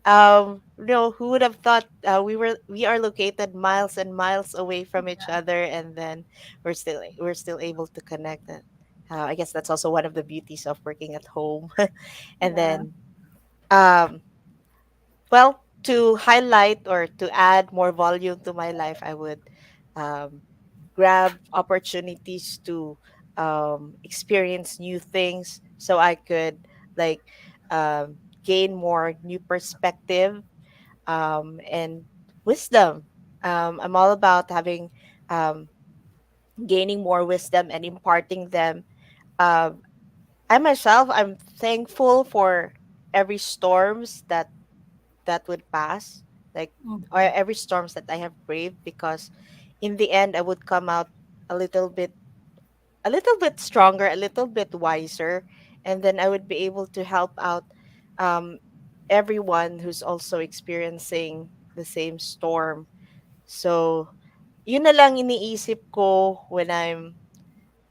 Who would have thought we are located miles and miles away from each other, and then we're still able to connect. I guess that's also one of the beauties of working at home. And Yeah. then, um, well, to highlight or to add more volume to my life, I would um, grab opportunities to experience new things, so I could like gain more new perspective and wisdom. I'm all about um, gaining more wisdom and imparting them. Um, I myself, I'm thankful for every storms that would pass, like, or Mhm. every storms that I have braved, because in the end, I would come out a little bit, a little bit stronger, a little bit wiser, and then I would be able to help out um, everyone who's also experiencing the same storm. So, yun na lang iniisip ko when I'm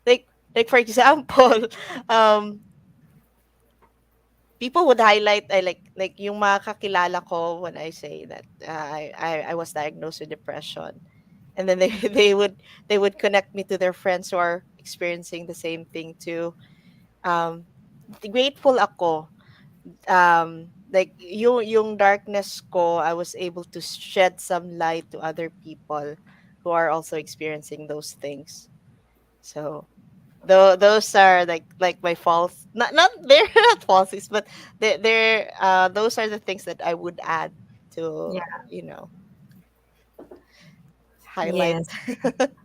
like for example, um people would highlight, I like yung mga kakilala ko when I say that I was diagnosed with depression, and then they they would connect me to their friends who are experiencing the same thing too. um Grateful ako, like yung darkness ko, I was able to shed some light to other people who are also experiencing those things. So those are like my false, not they're not falsies, but they're those are the things that I would add to, Yeah. you know, highlight. Yes.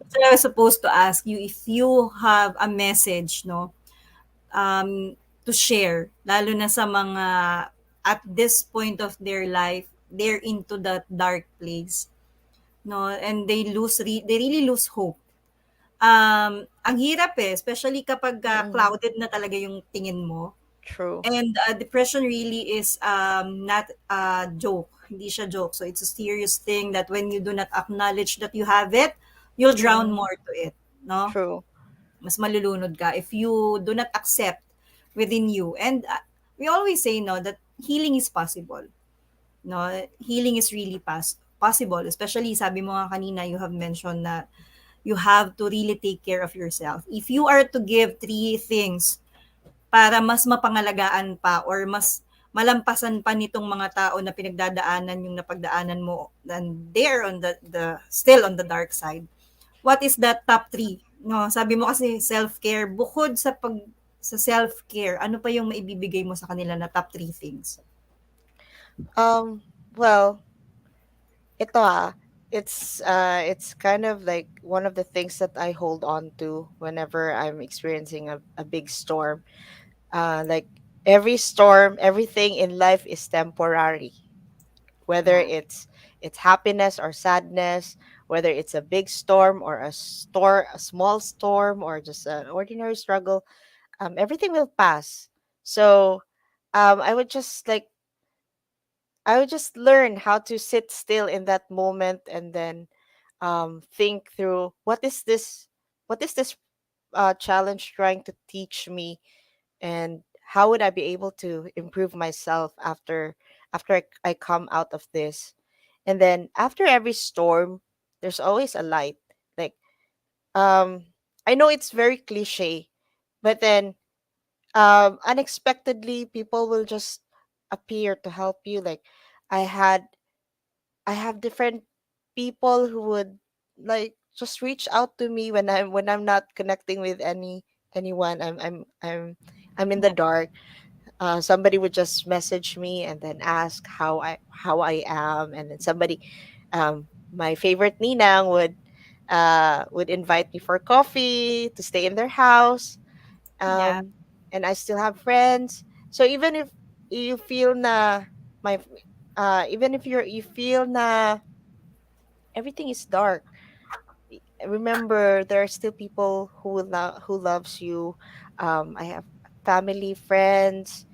So I was supposed to ask you if you have a message, no, to share, lalo na sa mga at this point of their life, they're into that dark place, no, and they really lose hope. Ang hirap especially kapag Mm-mm. clouded na talaga yung tingin mo. True. And depression really is not a joke. Hindi siya joke. So it's a serious thing that when you do not acknowledge that you have it, you'll drown Mm-mm. more to it. No? True. Mas malulunod ka if you do not accept within you. And we always say no that healing is possible. No, healing is really possible. Especially sabi mo nga kanina, you have mentioned na you have to really take care of yourself. If you are to give three things para mas mapangalagaan pa or mas malampasan pa nitong mga tao na pinagdadaanan yung napagdaanan mo and they're on the still on the dark side. What is that top three? No, sabi mo kasi self-care. Bukod sa self-care, ano pa yung maibibigay mo sa kanila na top three things? um well, ito it's kind of like one of the things that I hold on to whenever I'm experiencing a big storm. Like, every storm, everything in life is temporary, whether Yeah. it's happiness or sadness, whether it's a big storm or a small storm, or just an ordinary struggle. Everything will pass. So I would just like, I would just learn how to sit still in that moment, and then think through, what is this challenge trying to teach me, and how would I be able to improve myself after I come out of this. And then after every storm, there's always a light. Like, um I know it's very cliche, but then unexpectedly people will just appear to help you. Like, I had I have different people who would like just reach out to me when I'm not connecting with anyone. I'm in the dark. Somebody would just message me and then ask how I am, and then somebody, my favorite ninang, would invite me for coffee to stay in their house. Yeah. um, and I still have friends. So even if you feel na my even if you feel na everything is dark, remember there are still people who loves you. I have family, friends,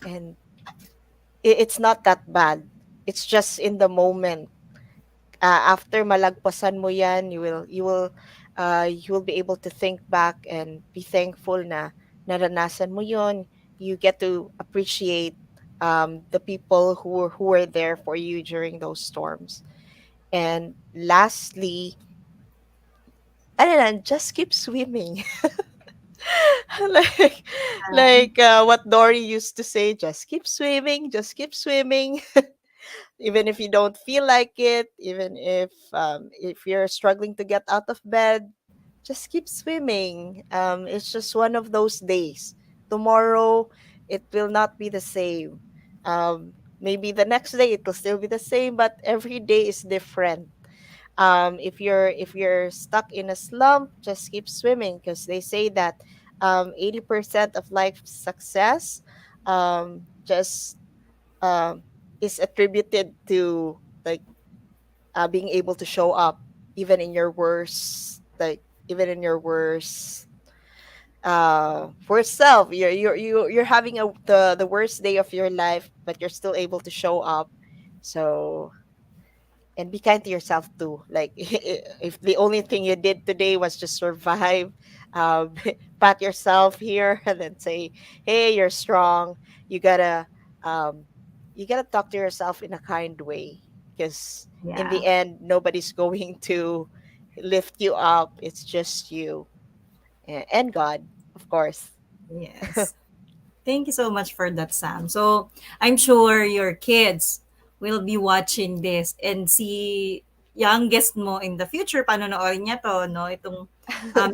and it's not that bad. It's just in the moment. After malagpasan mo yan, you will be able to think back and be thankful na naranasan mo yon. You get to appreciate the people who were there for you during those storms. And lastly, I don't know, just keep swimming. like what Dory used to say, just keep swimming, just keep swimming. Even if you don't feel like it, even if you're struggling to get out of bed, just keep swimming. It's just one of those days. Tomorrow, it will not be the same. Maybe the next day it will still be the same, but every day is different. If you're stuck in a slump, just keep swimming, because they say that 80% of life success just um, is attributed to like being able to show up even in your worst, even in your worst self. You're having the worst day of your life, but you're still able to show up. So, and be kind to yourself too. Like if the only thing you did today was just survive, um, pat yourself here and then say, "Hey, you're strong." You gotta um, you gotta talk to yourself in a kind way, because in Yeah. the end, nobody's going to lift you up. It's just you and God, of course. Yes. Thank you so much for that, Sam. So, I'm sure your kids will be watching this and see youngest mo in the future. Panonoodin niya to, no? Itong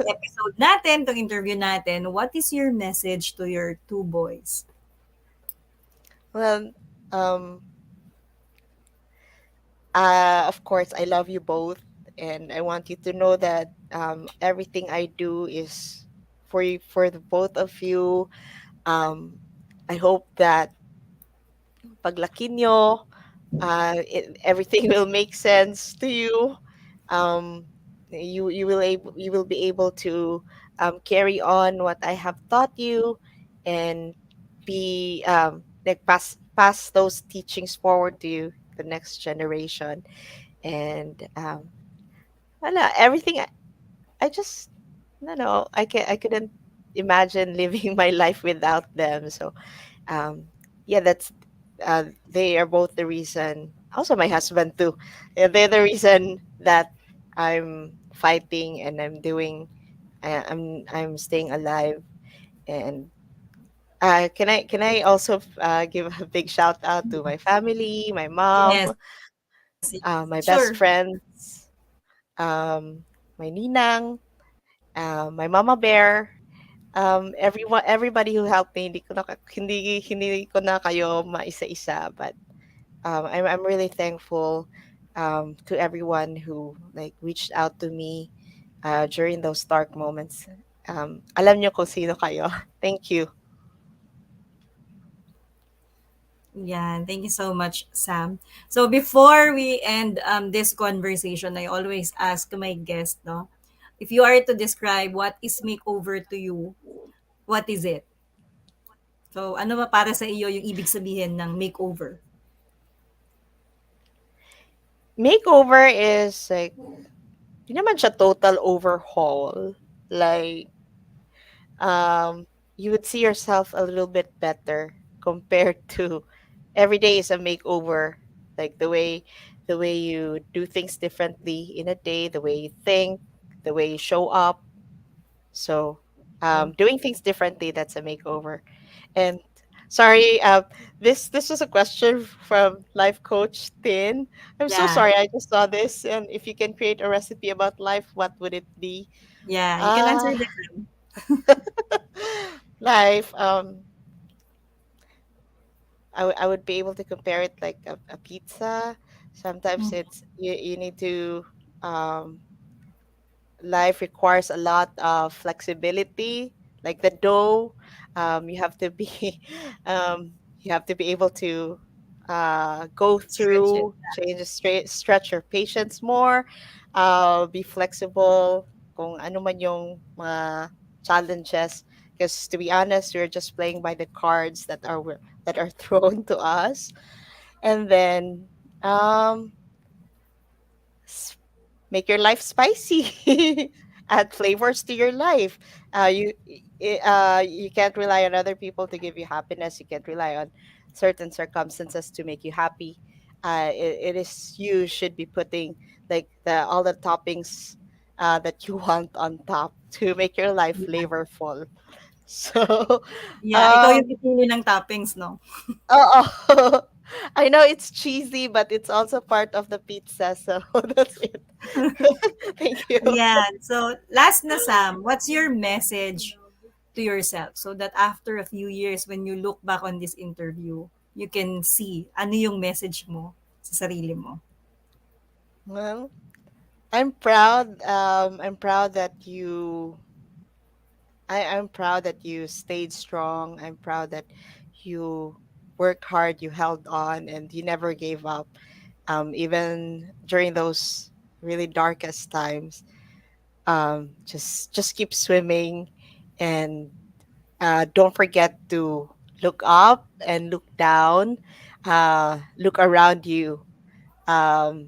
episode natin, itong interview natin. What is your message to your two boys? Well, um, of course, I love you both, and I want you to know that everything I do is for you, for the both of you. Um, I hope that paglaki nyo, everything will make sense to you. Um, you will be able to carry on what I have taught you, and be like pass those teachings forward to you, the next generation. And wala, everything I just no, I couldn't imagine living my life without them. So yeah, they are both the reason. Also, my husband too. Yeah, they're the reason that I'm fighting and I'm doing. I'm staying alive. And can I also give a big shout out to my family, my Yes, mom, yes. my best Sure. friends, um, my ninang, my mama bear, everybody who helped me. Hindi ko na kayo maisa-isa, but I'm really thankful to everyone who like reached out to me during those dark moments. Alam niyo kung sino kayo. Thank you. Yeah, thank you so much, Sam. So before we end this conversation, I always ask my guest, no, if you are to describe what is makeover to you, what is it? So ano ba para sa iyo yung ibig sabihin ng makeover? Makeover is like, di naman siya total overhaul. Like, you would see yourself a little bit better compared to every day is a makeover. Like the way you do things differently in a day, the way you think, the way you show up. So doing things differently, that's a makeover. And sorry, this was a question from life coach Tin. I'm so Yeah. sorry, I just saw this. And if you can create a recipe about life, what would it be? Yeah, you can answer uh that. Sam. life, I would be able to compare it like a pizza. Sometimes Mm. it's you need to um life requires a lot of flexibility, like the dough. You have to be you have to be able to go Stretch it. through, change, straight, stretch your patience more, be flexible kung ano man yung mga challenges. Because to be honest, we're just playing by the cards that are thrown to us. And then um, s- make your life spicy. Add flavors to your life. You can't rely on other people to give you happiness. You can't rely on certain circumstances to make you happy. It is you should be putting like the all the toppings that you want on top to make your life flavorful. So, Yeah, ikaw yung um, pipili ng toppings, no? oh, I know it's cheesy, but it's also part of the pizza. So that's it. Thank you. Yeah. So, last na Sam, what's your message to yourself so that after a few years when you look back on this interview, you can see ano yung message mo sa sarili mo? Well, I'm proud. I'm proud that I'm proud that you stayed strong. I'm proud that you worked hard, you held on, and you never gave up. Even during those really darkest times, just keep swimming, and don't forget to look up and look down, look around you, um,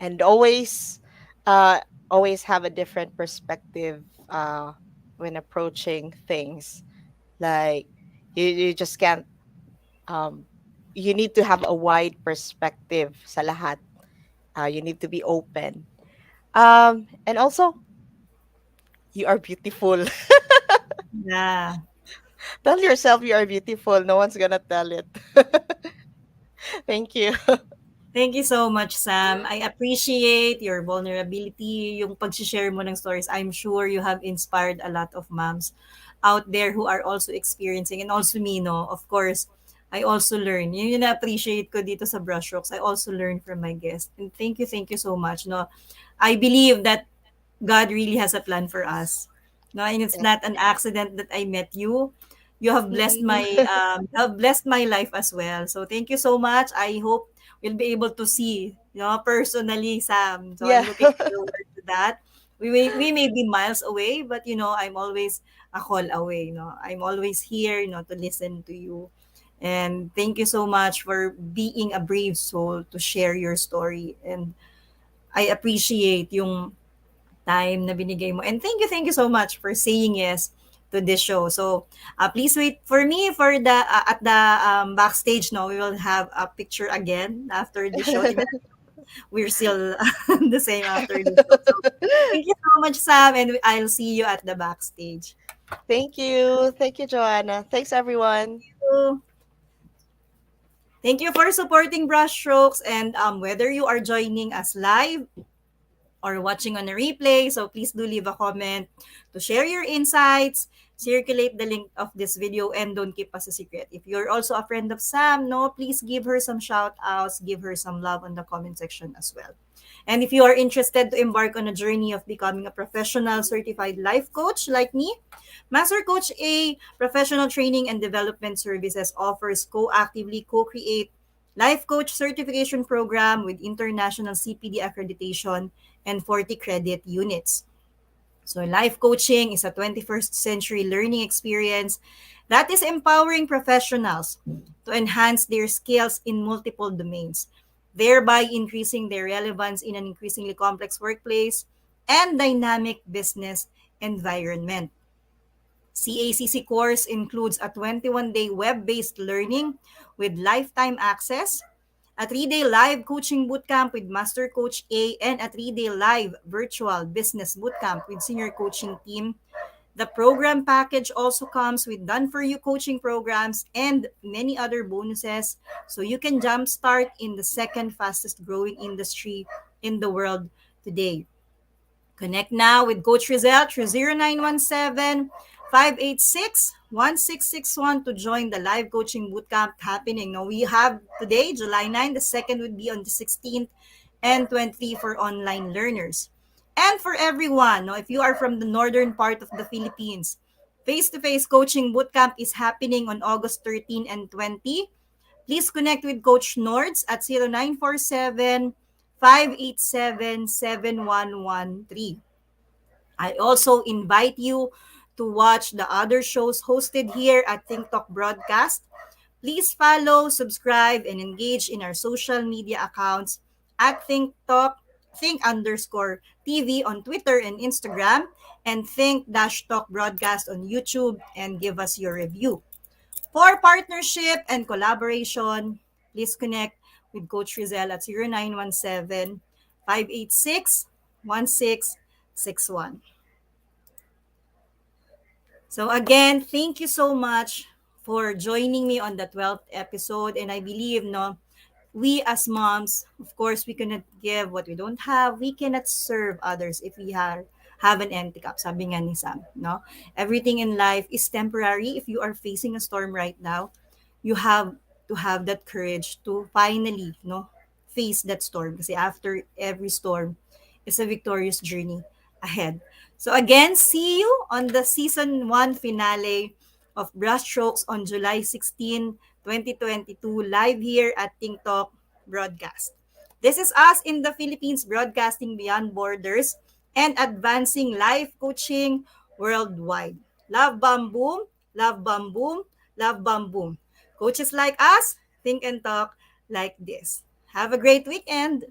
and uh, always have a different perspective when approaching things. Like you just can't. Um, you need to have a wide perspective sa lahat. You need to be open. And also, you are beautiful. Yeah. Tell yourself you are beautiful. No one's gonna tell it. Thank you. Thank you so much, Sam. I appreciate your vulnerability, yung pag-share mo ng stories. I'm sure you have inspired a lot of moms out there who are also experiencing, and also me, no? Of course, I also learn. Yun yung na-appreciate ko dito sa Brushstrokes. I also learn from my guests. And thank you so much, no? I believe that God really has a plan for us. No, and it's Yeah. not an accident that I met you. Mm-mm. You have blessed my life as well. So thank you so much. I hope we'll be able to see, personally, Sam. So I'm Yeah. looking forward to that. We may be miles away, but I'm always a call away. I'm always here, to listen to you. And thank you so much for being a brave soul to share your story. And I appreciate yung time na binigay mo. And thank you so much for saying yes to this show. So, please wait for me for the at the backstage. No, we will have a picture again after the show. Even we're still the same after the show. So, thank you so much, Sam, and I'll see you at the backstage. Thank you. Thank you, Joanna. Thanks, everyone. So, thank you for supporting Brushstrokes, and whether you are joining us live or watching on a replay. So please do leave a comment to share your insights, circulate the link of this video, and don't keep us a secret. If you're also a friend of Sam, no, please give her some shout outs, give her some love on the comment section as well. And if you are interested to embark on a journey of becoming a professional certified life coach like me, Master Coach A Professional Training and Development Services offers co-actively co-create life coach certification program with international CPD accreditation and 40 credit units. So, life coaching is a 21st century learning experience that is empowering professionals to enhance their skills in multiple domains, thereby increasing their relevance in an increasingly complex workplace and dynamic business environment. CACC course includes a 21-day web-based learning with lifetime access, a 3-day live coaching bootcamp with Master Coach A, and a 3-day live virtual business bootcamp with senior coaching team. The program package also comes with done for you coaching programs and many other bonuses, so you can jumpstart in the second fastest growing industry in the world today. Connect now with Coach Rizal through 0917-586-1661 to join the live coaching bootcamp happening. Now we have today, July 9, the second would be on the 16th, and 23 for online learners. And for everyone, no, if you are from the northern part of the Philippines, face-to-face coaching bootcamp is happening on August 13 and 20. Please connect with Coach Nords at 0947-587-7113. I also invite you to watch the other shows hosted here at Think Talk Broadcast. Please follow, subscribe, and engage in our social media accounts at Think Talk, Think underscore TV on Twitter and Instagram, and Think Dash Talk Broadcast on YouTube, and give us your review. For partnership and collaboration, please connect with Coach Rizal at 0917-586-1661. So again, thank you so much for joining me on the 12th episode. And I believe, no, we as moms, of course, we cannot give what we don't have. We cannot serve others if we have an empty cup. Sabi nga ni Sam, no? Everything in life is temporary. If you are facing a storm right now, you have to have that courage to finally, no, face that storm. Kasi after every storm is a victorious journey ahead. So again, see you on the season 1 finale of Brushstrokes on July 16, 2022, live here at Ting Talk Broadcast. This is us in the Philippines broadcasting beyond borders and advancing life coaching worldwide. Love Bam Boom, Love Bam Boom, Love Bam Boom. Coaches like us think and talk like this. Have a great weekend.